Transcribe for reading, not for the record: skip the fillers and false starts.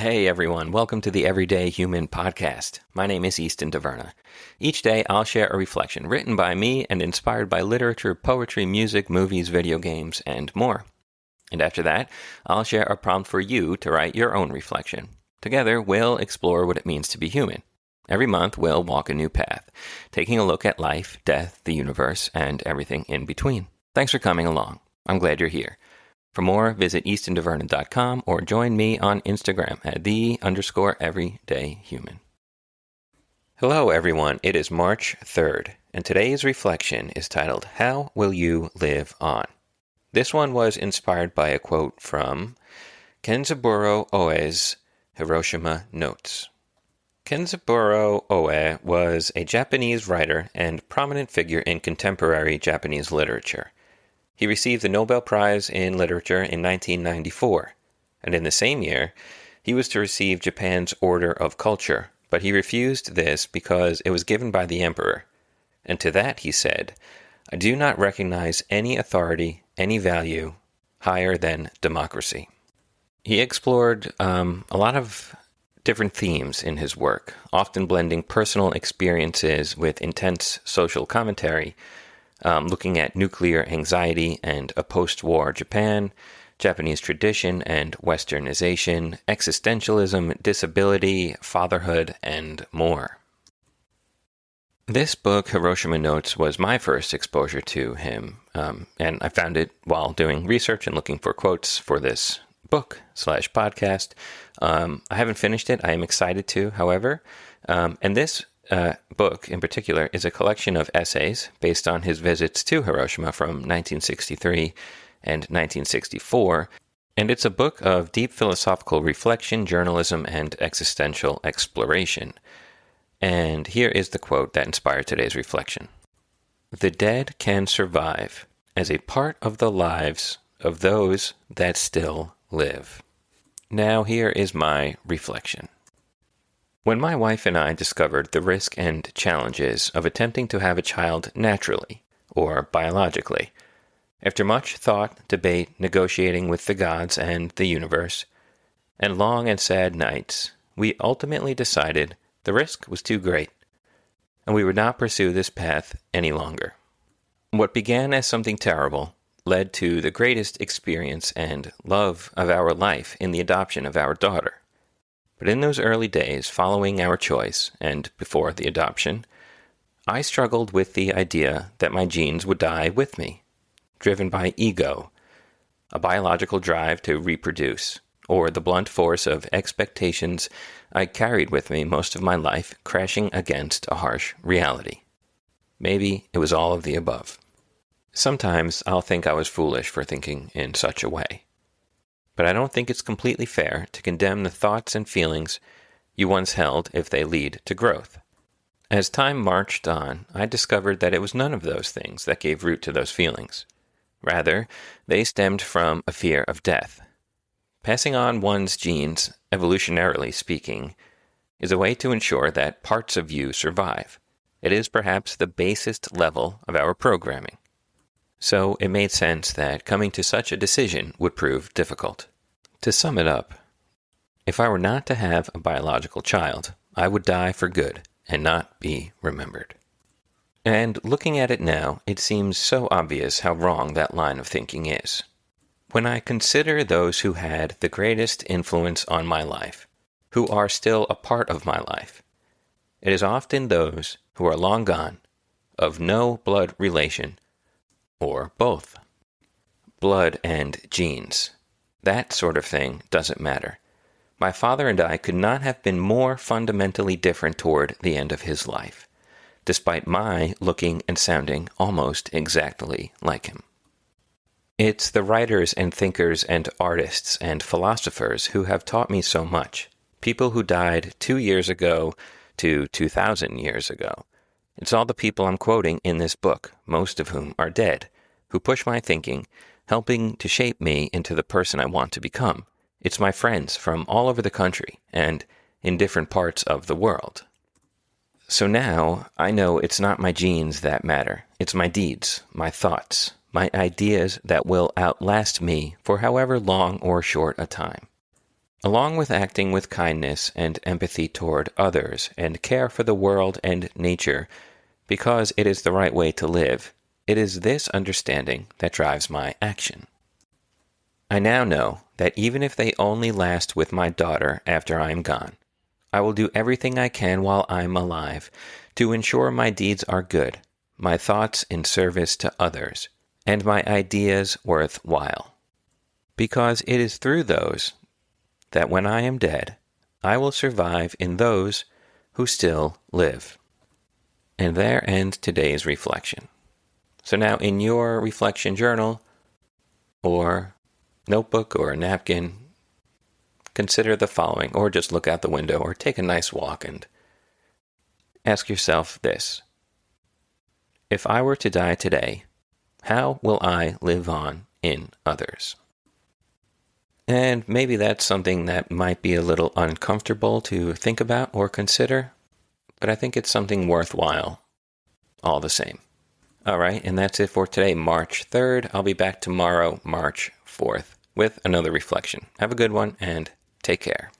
Hey everyone, welcome to the Everyday Human Podcast. My name is Easton Taverna. Each day I'll share a reflection written by me and inspired by literature, poetry, music, movies, video games, and more. And after that, I'll share a prompt for you to write your own reflection. Together, we'll explore what it means to be human. Every month, we'll walk a new path, taking a look at life, death, the universe, and everything in between. Thanks for coming along. I'm glad you're here. For more, visit eastontaverna.com or join me on Instagram at _everydayhuman. Hello everyone, it is March 3rd, and today's reflection is titled, How Will You Live On? This one was inspired by a quote from Kenzaburō Ōe's Hiroshima Notes. Kenzaburō Ōe was a Japanese writer and prominent figure in contemporary Japanese literature. He received the Nobel Prize in Literature in 1994, and in the same year, he was to receive Japan's Order of Culture, but he refused this because it was given by the emperor. And to that he said, I do not recognize any authority, any value, higher than democracy. He explored a lot of different themes in his work, often blending personal experiences with intense social commentary, looking at nuclear anxiety and a post-war Japan, Japanese tradition and westernization, existentialism, disability, fatherhood, and more. This book, Hiroshima Notes, was my first exposure to him, and I found it while doing research and looking for quotes for this book/podcast. I haven't finished it. I am excited to, however, and this book in particular is a collection of essays based on his visits to Hiroshima from 1963 and 1964, and it's a book of deep philosophical reflection, journalism, and existential exploration. And here is the quote that inspired today's reflection. The dead can survive as a part of the lives of those that still live. Now here is my reflection. When my wife and I discovered the risk and challenges of attempting to have a child naturally, or biologically, after much thought, debate, negotiating with the gods and the universe, and long and sad nights, we ultimately decided the risk was too great, and we would not pursue this path any longer. What began as something terrible led to the greatest experience and love of our life in the adoption of our daughter. But in those early days following our choice and before the adoption, I struggled with the idea that my genes would die with me, driven by ego, a biological drive to reproduce, or the blunt force of expectations I carried with me most of my life crashing against a harsh reality. Maybe it was all of the above. Sometimes I'll think I was foolish for thinking in such a way. But I don't think it's completely fair to condemn the thoughts and feelings you once held if they lead to growth. As time marched on, I discovered that it was none of those things that gave root to those feelings. Rather, they stemmed from a fear of death. Passing on one's genes, evolutionarily speaking, is a way to ensure that parts of you survive. It is perhaps the basest level of our programming. So it made sense that coming to such a decision would prove difficult. To sum it up, if I were not to have a biological child, I would die for good and not be remembered. And looking at it now, it seems so obvious how wrong that line of thinking is. When I consider those who had the greatest influence on my life, who are still a part of my life, it is often those who are long gone, of no blood relation, or both. Blood and genes. That sort of thing doesn't matter. My father and I could not have been more fundamentally different toward the end of his life, despite my looking and sounding almost exactly like him. It's the writers and thinkers and artists and philosophers who have taught me so much. People who died 2 years ago to 2,000 years ago. It's all the people I'm quoting in this book, most of whom are dead, who push my thinking, helping to shape me into the person I want to become. It's my friends from all over the country and in different parts of the world. So now I know it's not my genes that matter. It's my deeds, my thoughts, my ideas that will outlast me for however long or short a time. Along with acting with kindness and empathy toward others and care for the world and nature, because it is the right way to live, it is this understanding that drives my action. I now know that even if they only last with my daughter after I am gone, I will do everything I can while I'm alive to ensure my deeds are good, my thoughts in service to others, and my ideas worthwhile. Because it is through those that when I am dead, I will survive in those who still live. And there ends today's reflection. So now in your reflection journal, or notebook, or a napkin, consider the following, or just look out the window, or take a nice walk and ask yourself this. If I were to die today, how will I live on in others? And maybe that's something that might be a little uncomfortable to think about or consider, but I think it's something worthwhile all the same. All right, and that's it for today, March 3rd. I'll be back tomorrow, March 4th, with another reflection. Have a good one, and take care.